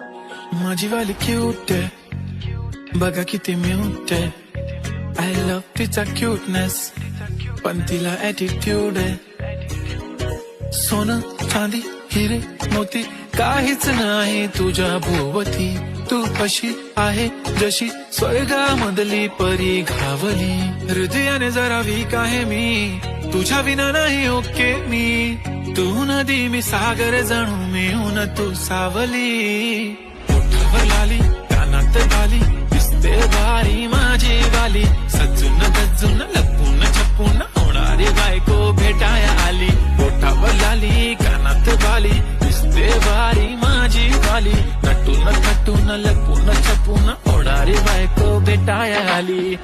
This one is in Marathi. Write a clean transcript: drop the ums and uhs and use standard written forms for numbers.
माझी वाली क्यूट आहे, बघा किती म्यूट आहे. आय लव्ह तिचा क्यूटनेस, पण तिला ऍटिट्यूड आहे. सोनं चांदी हिरे मोती काहीच नाही तुझ्या भोवती. तू अशी आहे जशी स्वर्गामधली परी घावली. हृदयाने जरा वीक आहे मी, तुझ्या विना नाही ओके मी. तू नदी मी सागर जणू मिळून तू सावली. ओठावर लाली कानात बाली, दिसते भारी माझी वाली. सजून गजून लपून छपून होणारी बायको भेटाया आली. ओठावर लाली कानात बाली, दिसते भारी माझी वाली. नटून थटून लपून छपून होणारी बायको भेटाया आली.